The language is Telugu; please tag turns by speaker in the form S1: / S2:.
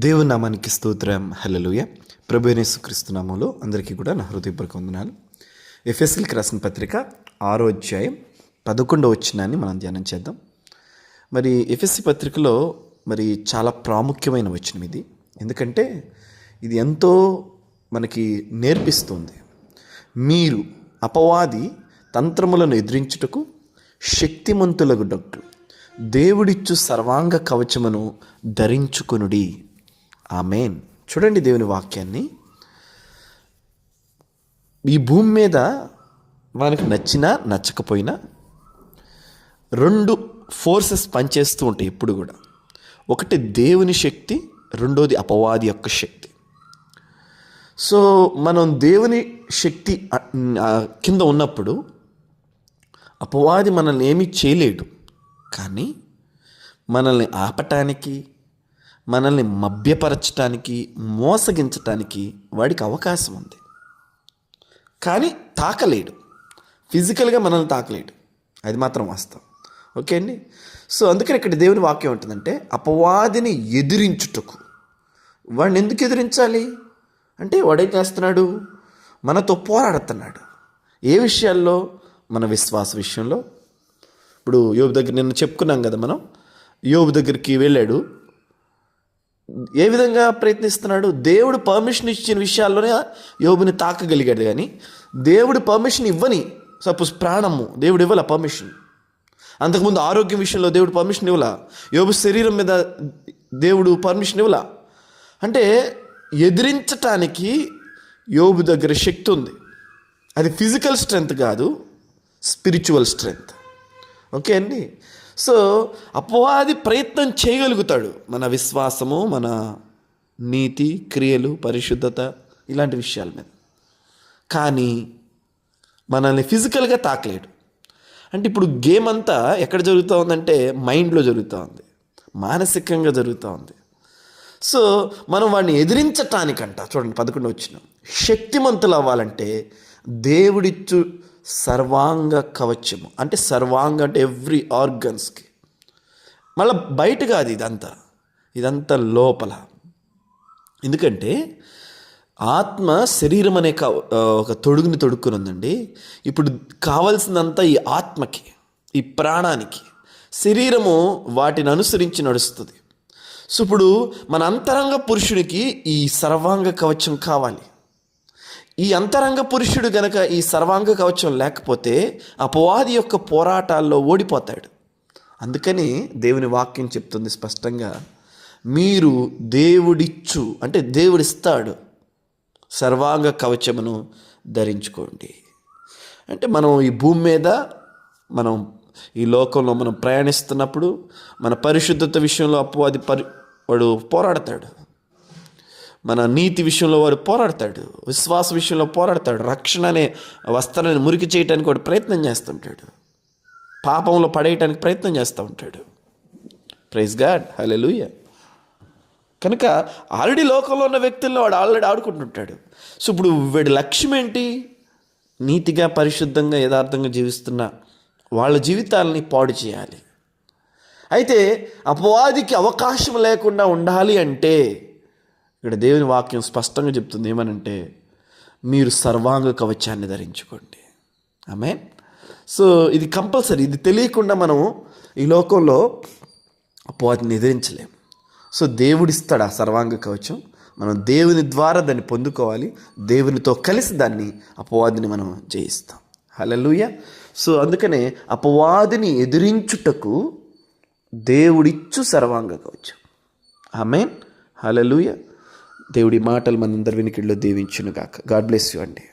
S1: దేవుని నామానికి స్తోత్రం. హల్లెలూయా. ప్రభువైన యేసుక్రీస్తు నామములో అందరికీ కూడా నా హృదయపూర్వక వందనాలు. ఎఫెసీయులకు రాసిన పత్రిక 6వ అధ్యాయం 11వ వచనాన్ని మనం ధ్యానం చేద్దాం. మరి ఎఫెసీ పత్రికలో చాలా ప్రాముఖ్యమైన వచనం ఇది. ఎందుకంటే ఇది ఎంతో మనకి నేర్పిస్తుంది. మీరు అపవాది తంత్రములను ఎదిరించుటకు శక్తిమంతులగుటకు దేవుడిచ్చు సర్వాంగ కవచమును ధరించుకొనుడి. ఆమేన్. చూడండి దేవుని వాక్యాన్ని. ఈ భూమి మీద మనకు నచ్చినా నచ్చకపోయినా రెండు ఫోర్సెస్ పనిచేస్తూ ఉంటాయి ఎప్పుడు కూడా. ఒకటి దేవుని శక్తి, రెండోది అపవాది యొక్క శక్తి. సో మనం దేవుని శక్తి కింద ఉన్నప్పుడు అపవాది మనల్ని ఏమీ చేయలేడు. కానీ మనల్ని ఆపటానికి, మనల్ని మభ్యపరచటానికి, మోసగించటానికి వాడికి అవకాశం ఉంది. కానీ తాకలేడు, ఫిజికల్గా మనల్ని తాకలేడు. అది మాత్రం వాస్తవం. ఓకే అండి. సో అందుకని ఇక్కడ దేవుని వాక్యం ఉంటుందంటే అపవాదిని ఎదిరించుటకు. వాడిని ఎందుకు ఎదిరించాలి అంటే వాడేం చేస్తున్నాడు? మనతో పోరాడుతున్నాడు. ఏ విషయాల్లో? మన విశ్వాస విషయంలో. ఇప్పుడు యోబు దగ్గర నిన్న చెప్పుకున్నాం కదా, మనం యోబు దగ్గరికి వెళ్ళాడు. ఏ విధంగా ప్రయత్నిస్తున్నాడు? దేవుడు పర్మిషన్ ఇచ్చిన విషయాల్లోనే యోబుని తాకగలిగాడు. కానీ దేవుడు పర్మిషన్ ఇవ్వని, సపోజ్ ప్రాణము దేవుడు ఇవ్వాల పర్మిషన్. అంతకుముందు ఆరోగ్యం విషయంలో దేవుడు పర్మిషన్ ఇవ్వాల. యోబు శరీరం మీద దేవుడు పర్మిషన్ ఇవ్వాల. అంటే ఎదిరించటానికి యోబు దగ్గర శక్తి ఉంది. అది ఫిజికల్ స్ట్రెంగ్త్ కాదు, స్పిరిచువల్ స్ట్రెంగ్త్. ఓకే అండి. సో అపవాది ప్రయత్నం చేయగలుగుతాడు మన విశ్వాసము, మన నీతి, క్రియలు, పరిశుద్ధత ఇలాంటి విషయాల మీద. కానీ మనల్ని ఫిజికల్గా తాకలేడు. అంటే ఇప్పుడు గేమ్ అంతా ఎక్కడ జరుగుతూ ఉందంటే మైండ్లో జరుగుతూ ఉంది, మానసికంగా జరుగుతూ ఉంది. సో మనం వాడిని ఎదిరించటానికంట, చూడండి 11 వచ్చిన శక్తిమంతులు అవ్వాలంటే దేవుడిచ్చు సర్వాంగ కవచము. అంటే సర్వాంగ అంటే ఎవ్రీ ఆర్గన్స్కి. మళ్ళీ బయట కాదు, ఇదంతా లోపల. ఎందుకంటే ఆత్మ శరీరం అనే ఒక తొడుగుని తొడుక్కుని ఉందండి. ఇప్పుడు కావాల్సిందంతా ఈ ఆత్మకి, ఈ ప్రాణానికి. శరీరము వాటిని అనుసరించి నడుస్తుంది. సో ఇప్పుడు మన అంతరంగ పురుషుడికి ఈ సర్వాంగ కవచం కావాలి. ఈ అంతరంగ పురుషుడు గనక ఈ సర్వాంగ కవచం లేకపోతే అపవాది యొక్క పోరాటాల్లో ఓడిపోతాడు. అందుకని దేవుని వాక్యం చెప్తుంది స్పష్టంగా, మీరు దేవుడిచ్చు అంటే దేవుడిస్తాడు సర్వాంగ కవచమును ధరించుకోండి. అంటే మనం ఈ భూమి మీద, మనం ఈ లోకంలో మనం ప్రయాణిస్తున్నప్పుడు మన పరిశుద్ధత విషయంలో అపవాది వాడు పోరాడతాడు. మన నీతి విషయంలో వాడు పోరాడతాడు, విశ్వాస విషయంలో పోరాడతాడు, రక్షణ అనే వస్త్రాన్ని మురికి చేయడానికి వాడు ప్రయత్నం చేస్తుంటాడు, పాపంలో పడేయటానికి ప్రయత్నం చేస్తూ ఉంటాడు. ప్రైజ్ గాడ్, హల్లెలూయా. కనుక ఆల్రెడీ లోకంలో ఉన్న వ్యక్తుల్లో వాడు ఆల్రెడీ ఆడుకుంటుంటాడు. సో ఇప్పుడు వీడి లక్ష్యం ఏంటి? నీతిగా, పరిశుద్ధంగా, యథార్థంగా జీవిస్తున్న వాళ్ళ జీవితాలని పాడు చేయాలి. అయితే అపవాదికి అవకాశం లేకుండా ఉండాలి అంటే ఇక్కడ దేవుని వాక్యం స్పష్టంగా చెప్తుంది. ఏమనంటే మీరు సర్వాంగ కవచాన్ని ధరించుకోండి. ఆమేన్. సో ఇది కంపల్సరీ. ఇది తెలియకుండా మనం ఈ లోకంలో అపవాదిని ఎదిరించలేము. సో దేవుడిస్తాడు ఆ సర్వాంగ కవచం. మనం దేవుని ద్వారా దాన్ని పొందుకోవాలి. దేవునితో కలిసి దాన్ని, అపవాదిని మనం జయిస్తాం. హల్లెలూయా. సో అందుకనే అపవాదిని ఎదిరించుటకు దేవుడిచ్చు సర్వాంగ కవచం. ఆమేన్. హల్లెలూయా. దేవుడి మాటలు మనందరి వినికిడిలో దీవించును గాక. గాడ్ బ్లెస్ యూ అండి.